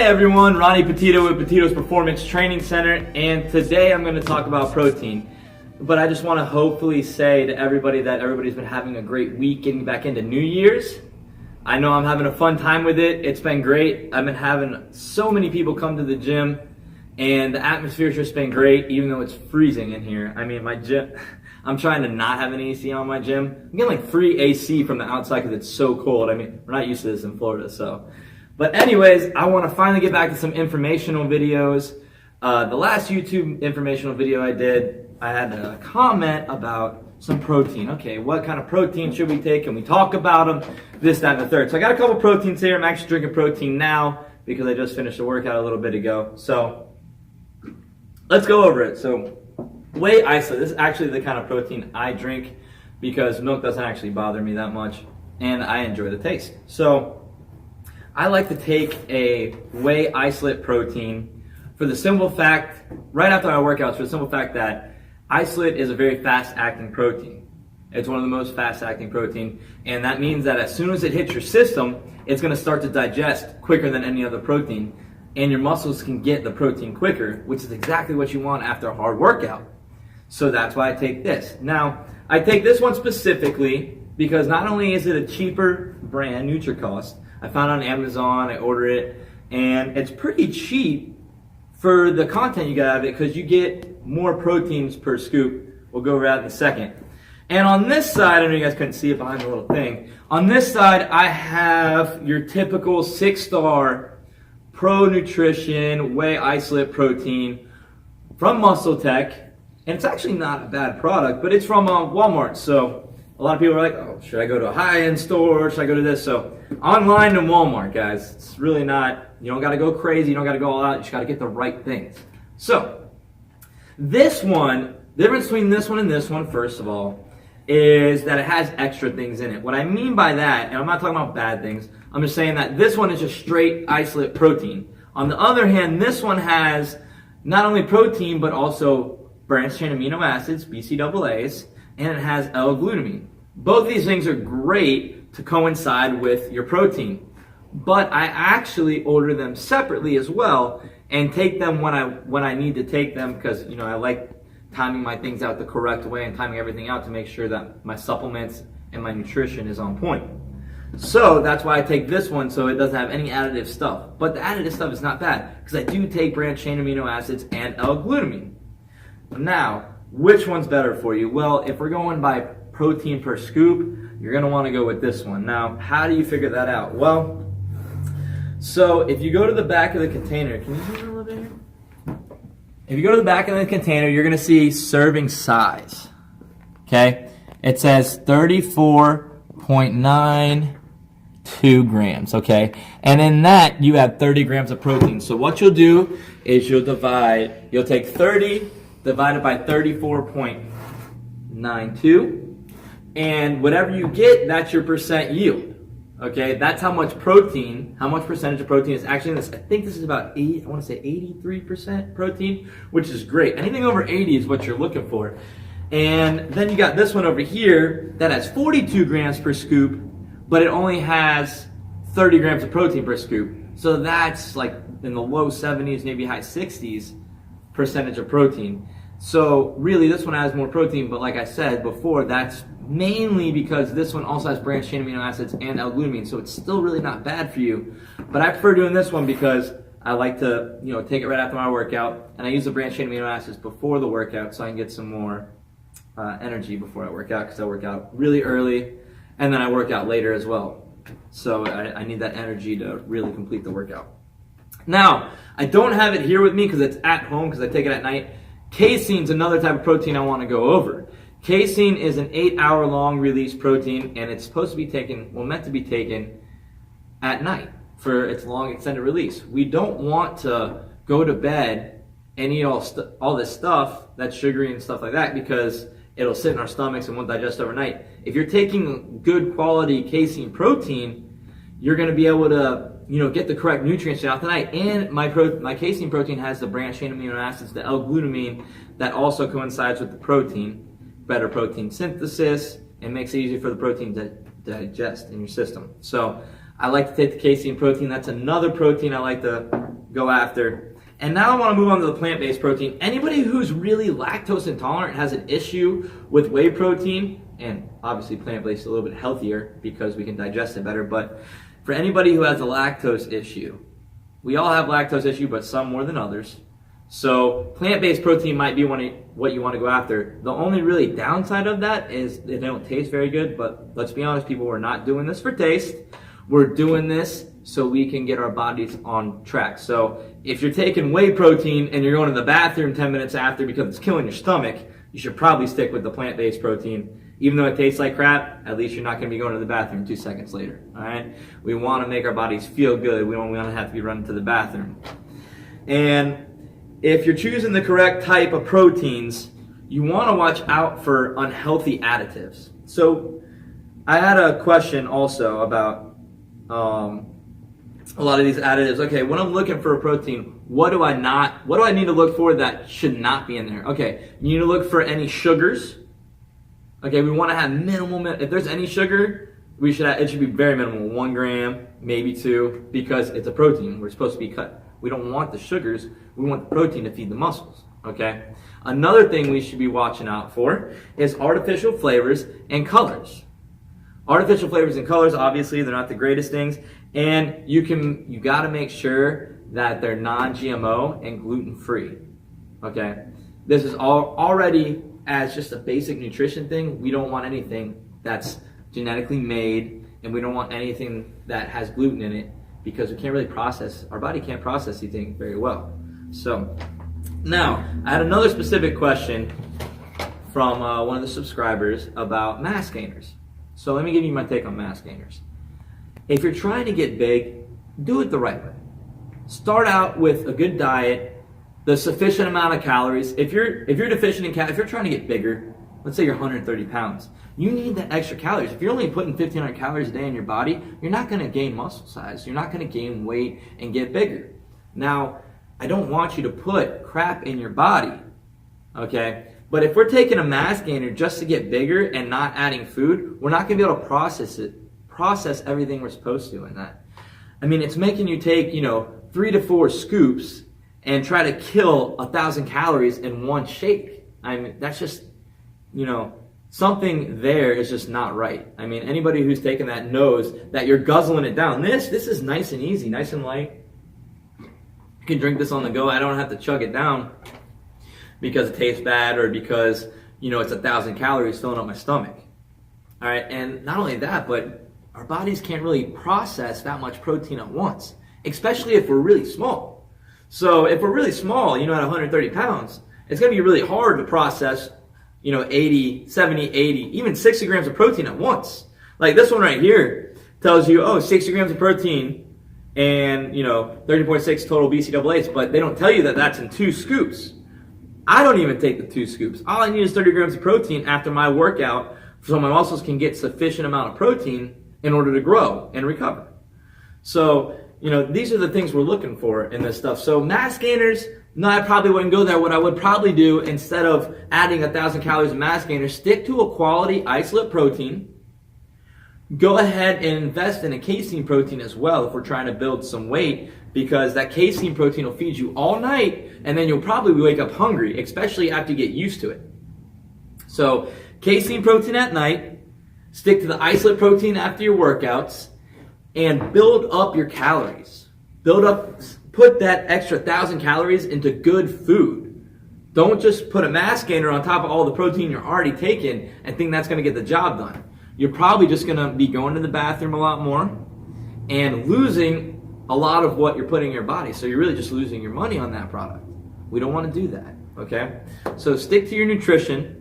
everyone, Ronnie Petito with Petito's Performance Training Center, and today I'm going to talk about protein. But I just want to hopefully say to everybody that everybody's been having a great week getting back into New Year's. I know I'm having a fun time with it. It's been great. I've been having so many people come to the gym, and the atmosphere's just been great, even though it's freezing in here. I mean, my gym, I'm trying to not have an AC on my gym. I'm getting like free AC from the outside because it's so cold. I mean, we're not used to this in Florida, so. But anyways, I want to finally get back to some informational videos. The last YouTube informational video I did, I had a comment about some protein. Okay, what kind of protein should we take? Can we talk about them? This, that, and the third. So I got a couple proteins here. I'm actually drinking protein now because I just finished a workout a little bit ago. So let's go over it. So whey isolate. This is actually the kind of protein I drink because milk doesn't actually bother me that much, and I enjoy the taste. So I like to take a whey isolate protein for the simple fact, right after my workouts, for the simple fact that isolate is a very fast-acting protein. It's one of the most fast-acting protein, and that means that as soon as it hits your system, it's going to start to digest quicker than any other protein, and your muscles can get the protein quicker, which is exactly what you want after a hard workout. So that's why I take this. Now, I take this one specifically because not only is it a cheaper brand, NutriCost, I found it on Amazon, I ordered it, and it's pretty cheap for the content you get out of it because you get more proteins per scoop. We'll go over that in a second. And on this side, I know you guys couldn't see it behind the little thing. On this side, I have your typical 6-star Pro Nutrition Whey Isolate protein from Muscle Tech. And it's actually not a bad product, but it's from Walmart. So a lot of people are like, oh, should I go to a high-end store? Should I go to this? So online and Walmart, guys. It's really not, you don't got to go crazy. You don't got to go all out. You just got to get the right things. So this one, the difference between this one and this one, first of all, is that it has extra things in it. What I mean by that, and I'm not talking about bad things, I'm just saying that this one is just straight isolate protein. On the other hand, this one has not only protein, but also branched-chain amino acids, BCAAs, and it has L-glutamine. Both these things are great to coincide with your protein, but I actually order them separately as well and take them when I need to take them because, you know, I like timing my things out the correct way and timing everything out to make sure that my supplements and my nutrition is on point. So that's why I take this one so it doesn't have any additive stuff. But the additive stuff is not bad because I do take branched-chain amino acids and L-glutamine. Now, which one's better for you? Well, if we're going by protein per scoop, you're going to want to go with this one. Now, how do you figure that out? Well, so if you go to the back of the container, can you zoom in a little bit here? If you go to the back of the container, you're going to see serving size. Okay? It says 34.92 grams. Okay? And in that, you have 30 grams of protein. So what you'll do is you'll take 30 divided by 34.92, and whatever you get, that's your percent yield. Okay, that's how much protein, how much percentage of protein is actually in this. I think this is about 83% protein, which is great. Anything over 80 is what you're looking for. And then you got this one over here that has 42 grams per scoop, but it only has 30 grams of protein per scoop. So that's like in the low 70s, maybe high 60s percentage of protein. So really this one has more protein, but like I said before, that's mainly because this one also has branched-chain amino acids and L-glutamine, so it's still really not bad for you. But I prefer doing this one because I like to, you know, take it right after my workout, and I use the branched-chain amino acids before the workout so I can get some more energy before I work out, because I work out really early and then I work out later as well. So I need that energy to really complete the workout. Now, I don't have it here with me because it's at home because I take it at night. Casein is another type of protein I want to go over. Casein is an 8-hour long release protein, and it's supposed to be taken, well, meant to be taken at night for its long extended release. We don't want to go to bed and eat all this stuff that's sugary and stuff like that because it'll sit in our stomachs and won't digest overnight. If you're taking good quality casein protein, you're going to be able to, you know, get the correct nutrients throughout the night. And my casein protein has the branched-chain amino acids, the L-glutamine, that also coincides with the protein. Better protein synthesis, and makes it easier for the protein to digest in your system. So I like to take the casein protein. That's another protein I like to go after. And now I want to move on to the plant-based protein. Anybody who's really lactose intolerant has an issue with whey protein, and obviously plant-based is a little bit healthier because we can digest it better, but for anybody who has a lactose issue, we all have lactose issue, but some more than others. So plant-based protein might be what you want to go after. The only really downside of that is they don't taste very good, but let's be honest, people, we're not doing this for taste. We're doing this so we can get our bodies on track. So if you're taking whey protein and you're going to the bathroom 10 minutes after because it's killing your stomach, you should probably stick with the plant-based protein. Even though it tastes like crap, at least you're not going to be going to the bathroom 2 seconds later. All right? We want to make our bodies feel good. We don't want to have to be running to the bathroom. And if you're choosing the correct type of proteins, you want to watch out for unhealthy additives. So I had a question also about a lot of these additives. Okay, when I'm looking for a protein, what do I need to look for that should not be in there? Okay, you need to look for any sugars. Okay, we want to have minimal, if there's any sugar, it should be very minimal, 1 gram, maybe 2, because it's a protein. We're supposed to be cut. We don't want the sugars, we want the protein to feed the muscles, okay? Another thing we should be watching out for is artificial flavors and colors. Artificial flavors and colors, obviously, they're not the greatest things, and you gotta make sure that they're non-GMO and gluten-free, okay? This is already, as just a basic nutrition thing, we don't want anything that's genetically made, and we don't want anything that has gluten in it, because our body can't process these things very well. So, now, I had another specific question from one of the subscribers about mass gainers. So let me give you my take on mass gainers. If you're trying to get big, do it the right way. Start out with a good diet, the sufficient amount of calories. If you're deficient in calories, if you're trying to get bigger, let's say you're 130 pounds, you need the extra calories. If you're only putting 1,500 calories a day in your body, you're not going to gain muscle size. You're not going to gain weight and get bigger. Now, I don't want you to put crap in your body, okay? But if we're taking a mass gainer just to get bigger and not adding food, we're not going to be able to process everything we're supposed to in that. I mean, it's making you take, 3 to 4 scoops and try to kill 1,000 calories in one shake. I mean, that's just, something there is just not right. I mean, anybody who's taken that knows that you're guzzling it down. This is nice and easy, nice and light. You can drink this on the go. I don't have to chug it down because it tastes bad or because, it's 1,000 calories filling up my stomach. All right, and not only that, but our bodies can't really process that much protein at once, especially if we're really small. So if we're really small, at 130 pounds, it's going to be really hard to process 80, 70, 80, even 60 grams of protein at once. Like this one right here tells you, 60 grams of protein and, 30.6 total BCAAs, but they don't tell you that that's in 2 scoops. I don't even take the 2 scoops. All I need is 30 grams of protein after my workout so my muscles can get sufficient amount of protein in order to grow and recover. So, these are the things we're looking for in this stuff. So mass gainers, no, I probably wouldn't go there. What I would probably do, instead of adding 1,000 calories of mass gainers, stick to a quality isolate protein. Go ahead and invest in a casein protein as well if we're trying to build some weight, because that casein protein will feed you all night, and then you'll probably wake up hungry, especially after you get used to it. So casein protein at night, stick to the isolate protein after your workouts, and build up your calories. Put that extra 1,000 calories into good food. Don't just put a mass gainer on top of all the protein you're already taking and think that's going to get the job done. You're probably just going to be going to the bathroom a lot more and losing a lot of what you're putting in your body. So you're really just losing your money on that product. We don't want to do that, okay? So stick to your nutrition.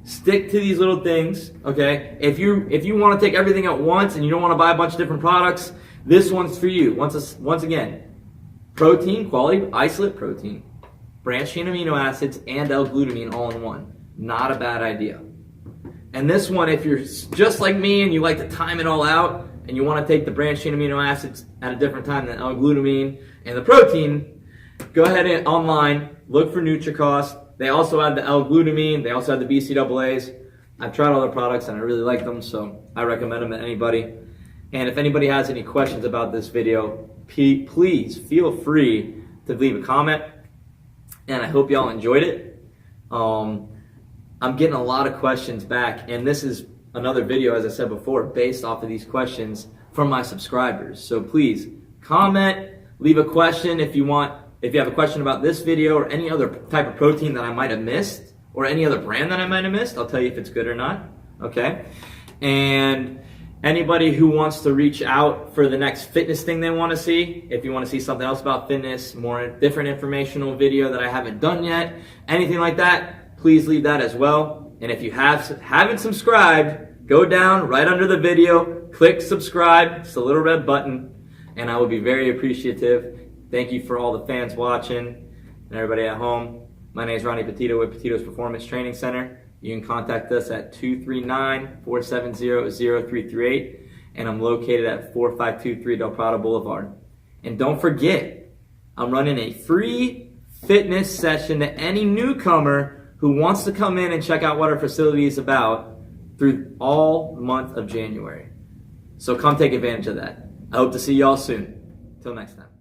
Stick to these little things, okay? If you want to take everything at once and you don't want to buy a bunch of different products, this one's for you. Once again, protein, quality isolate protein, branched chain amino acids, and L-glutamine all in one. Not a bad idea. And this one, if you're just like me and you like to time it all out and you want to take the branched chain amino acids at a different time than L-glutamine and the protein, go ahead and online, look for NutriCost. They also have the L-glutamine. They also have the BCAAs. I've tried all their products and I really like them, so I recommend them to anybody. And if anybody has any questions about this video, please feel free to leave a comment. And I hope y'all enjoyed it. I'm getting a lot of questions back, and this is another video, as I said before, based off of these questions from my subscribers. So please comment, leave a question if you want. If you have a question about this video or any other type of protein that I might have missed, or any other brand that I might have missed, I'll tell you if it's good or not. Okay? And anybody who wants to reach out for the next fitness thing they want to see, if you want to see something else about fitness, more different informational video that I haven't done yet, anything like that, please leave that as well. And if you haven't subscribed, go down right under the video, click subscribe. It's the little red button, and I will be very appreciative. Thank you for all the fans watching and everybody at home. My name is Ronnie Petito with Petito's Performance Training Center. You can contact us at 239-470-0338, and I'm located at 4523 Del Prado Boulevard. And don't forget, I'm running a free fitness session to any newcomer who wants to come in and check out what our facility is about through all month of January. So come take advantage of that. I hope to see y'all soon. Till next time.